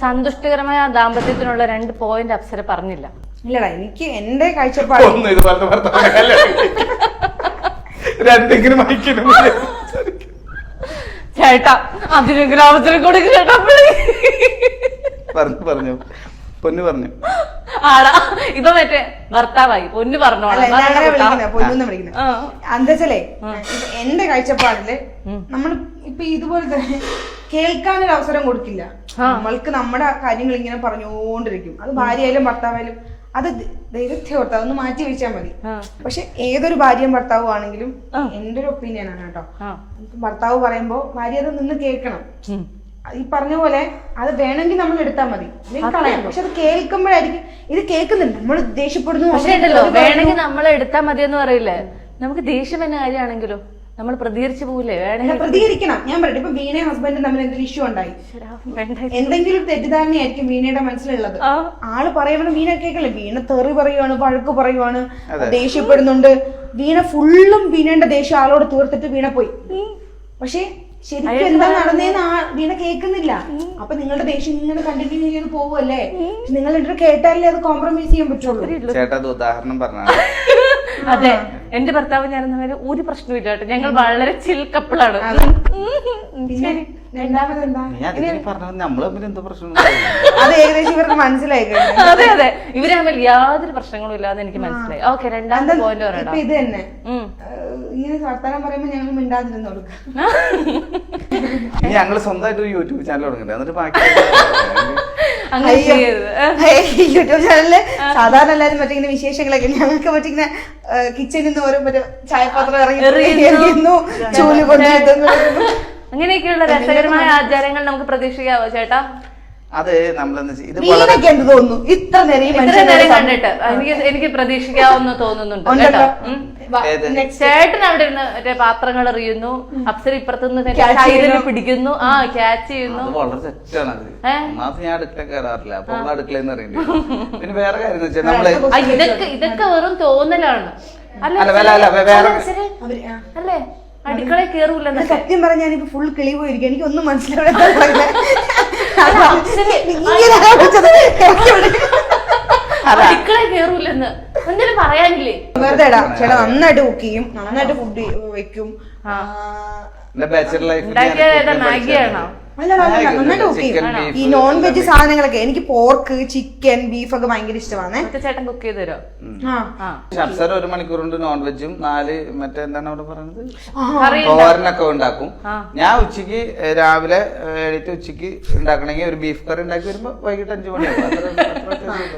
സന്തുഷ്ടകരമായ ദാമ്പത്യത്തിനുള്ള 2 point Apsara പറഞ്ഞില്ല. ഇല്ലടാ, എനിക്ക് എന്റെ കാഴ്ചപ്പാട് ചേട്ടാ അതിനെങ്കിലും അവസരം കൊടുക്കും ചേട്ടാ. പറഞ്ഞു പൊന്നു പറഞ്ഞു ആടാ ഇപ്പൊ മറ്റേ ഭർത്താവായി പൊന്നു പറഞ്ഞോളാം. പൊന്നു വിളിക്കുന്നത് എന്താച്ചാലേ, എന്റെ കാഴ്ചപ്പാടില് നമ്മൾ ഇപ്പൊ ഇതുപോലെ തന്നെ കേൾക്കാനൊരു അവസരം കൊടുക്കില്ല. നമ്മൾക്ക് നമ്മുടെ കാര്യങ്ങൾ ഇങ്ങനെ പറഞ്ഞുകൊണ്ടിരിക്കും. അത് ഭാര്യയായാലും ഭർത്താവായാലും അത് ദൈവത്തെ ഓർത്ത് അതൊന്ന് മാറ്റി വെച്ചാൽ മതി. പക്ഷെ ഏതൊരു ഭാര്യയും ഭർത്താവും ആണെങ്കിലും എന്റെ ഒരു ഒപ്പീനിയൻ ആണ് കേട്ടോ. ഭർത്താവ് പറയുമ്പോ ഭാര്യ അത് നിന്ന് കേൾക്കണം. ഈ പറഞ്ഞ പോലെ അത് വേണമെങ്കിൽ നമ്മൾ എടുത്താൽ മതി, കളയാം. പക്ഷെ അത് കേൾക്കുമ്പോഴായിരിക്കും ഇത് കേൾക്കുന്നുണ്ട് നമ്മൾ ദേഷ്യപ്പെടുന്നു. പക്ഷേ ഉണ്ടല്ലോ, വേണമെങ്കിൽ നമ്മൾ എടുത്താൽ മതി എന്ന് പറയില്ലേ, നമുക്ക് ദേഷ്യം എന്ന കാര്യമാണെങ്കിലോ നമ്മൾ പ്രതികരിച്ചു പോകില്ലേ? വേണമെങ്കിൽ പ്രതികരിക്കണം. ഞാൻ പറയട്ടെ, ഇപ്പൊ വീണയും ഹസ്ബൻഡും തമ്മിൽ എന്തെങ്കിലും ഇഷ്യൂ ഉണ്ടായി, എന്തെങ്കിലും തെറ്റിദ്ധാരണയായിരിക്കും വീണയുടെ മനസ്സിലുള്ളത്. ആള് പറയുമ്പോൾ വീണ കേൾക്കല്ലേ, വീണ തെറി പറയുവാണ്, വഴക്ക് പറയുവാണ്, ദേഷ്യപ്പെടുന്നുണ്ട്. വീണ ഫുള്ളും വീണയുടെ ദേഷ്യം ആളോട് തീർത്തിട്ട് വീണ പോയി. പക്ഷെ ശരിക്കും എന്താ നടന്നേന്ന് വീണ കേൾക്കുന്നില്ല. അപ്പൊ നിങ്ങളുടെ ദേഷ്യം ഇങ്ങനെ കണ്ടിന്യൂ ചെയ്ത് പോവല്ലേ. നിങ്ങൾ എന്നിട്ട് കേട്ടാലേ അത് കോംപ്രമൈസ് ചെയ്യാൻ പറ്റുള്ളൂ. ചേട്ടാ ഉദാഹരണം പറഞ്ഞ അതെ, എന്റെ ഭർത്താവ് ഞാൻ ഒരു പ്രശ്നമില്ല കേട്ടോ, ഞങ്ങൾ വളരെ ചിൽ കപ്പിളാണ്. രണ്ടാമതെന്താ നമ്മള് തമ്മിൽ എന്തോ പ്രശ്നം അത് ഏകദേശം ഇവർക്ക് മനസ്സിലായി. അതെ അതെ, ഇവര് തമ്മിൽ യാതൊരു പ്രശ്നങ്ങളും ഇല്ലാന്ന് എനിക്ക് മനസ്സിലായി. ഓക്കെ, രണ്ടാമത്തെ പോയിന്റ് പറയണം. ഇത് തന്നെ ഇങ്ങനെ വർത്താനം പറയുമ്പോ ഞങ്ങൾ മിണ്ടാതിരുന്നു കൊടുക്കും. ഞങ്ങള് സ്വന്തമായിട്ട് ഒരു യൂട്യൂബ് ചാനൽ തുടങ്ങണ്ടേ, എന്നിട്ട് ബാക്കി യൂട്യൂബ് ചാനലില് സാധാരണ എല്ലാരും മറ്റേ ഇങ്ങനെ വിശേഷങ്ങളൊക്കെ, ഞങ്ങൾക്ക് മറ്റേ ഇങ്ങനെ കിച്ചണിൽ നിന്ന് ഓരോ മറ്റേ ചായപാത്രം ഇറങ്ങിയിരുന്നു, ചൂല് കൊണ്ടുവരുന്നു. അങ്ങനെയൊക്കെയുള്ള രസകരമായ ആചാരങ്ങൾ നമുക്ക് പ്രതീക്ഷിക്കാവോ ചേട്ടാ? അത് നമ്മളെന്ന് ഇത് എന്ത് തോന്നുന്നു ഇത്ര നേരം കണ്ടിട്ട് എനിക്ക് പ്രതീക്ഷിക്കാവുന്ന തോന്നുന്നുണ്ട് കേട്ടോ. ചേട്ടൻ അവിടെ ഇരുന്ന് മറ്റേ പാത്രങ്ങൾ എറിയുന്നു, അപ്സര ഇപ്പുറത്തുനിന്ന് പിടിക്കുന്നു, ക്യാച്ച് ചെയ്യുന്നു. വളരെ തെറ്റാണ്. അത് ഞാൻ അടുക്കള കയറാറില്ല, അപ്പൊ അടുക്കളയെന്ന് അറിയില്ല. പിന്നെ വേറെ കാര്യം വെച്ചാൽ നമ്മള് ഇതൊക്കെ വെറും തോന്നലാണ് അല്ലേ? അടുക്കള കേറൂല. സത്യം പറഞ്ഞ ഞാനിപ്പോ ഫുൾ കിളി പോയിരിക്കും, എനിക്കൊന്നും മനസ്സിലാവില്ല. അടുക്കള കേറൂലെന്ന് ഒന്നും പറയാനില്ലേ? വെറുതെ ചേട്ടാ നന്നായിട്ട് കുക്ക് ചെയ്യും, നന്നായിട്ട് ഫുഡ് വെക്കും. മാഗിയാണോ? അല്ല നന്നായിട്ട് കുക്ക് ചെയ്യും. ഈ നോൺ വെജ് സാധനങ്ങളൊക്കെ എനിക്ക് പോർക്ക്, ചിക്കൻ, ബീഫ് ഒക്കെ ഭയങ്കര ഇഷ്ടമാണ്. ചേട്ടൻ കുക്ക് ചെയ്ത് തരോ? അപ്സര 1 മണിക്കൂർ കൊണ്ട് നോൺ വെജും 4 മറ്റേ എന്താണ് അവിടെ പറയുന്നത് തോരനൊക്കെ ഉണ്ടാക്കും. ഞാൻ ഉച്ചക്ക് രാവിലെ എണീറ്റ് ഉച്ചക്ക് ഉണ്ടാക്കണമെങ്കിൽ ഒരു ബീഫ് കറി ഉണ്ടാക്കി വരുമ്പോ വൈകിട്ട് 5 മണിയാവും.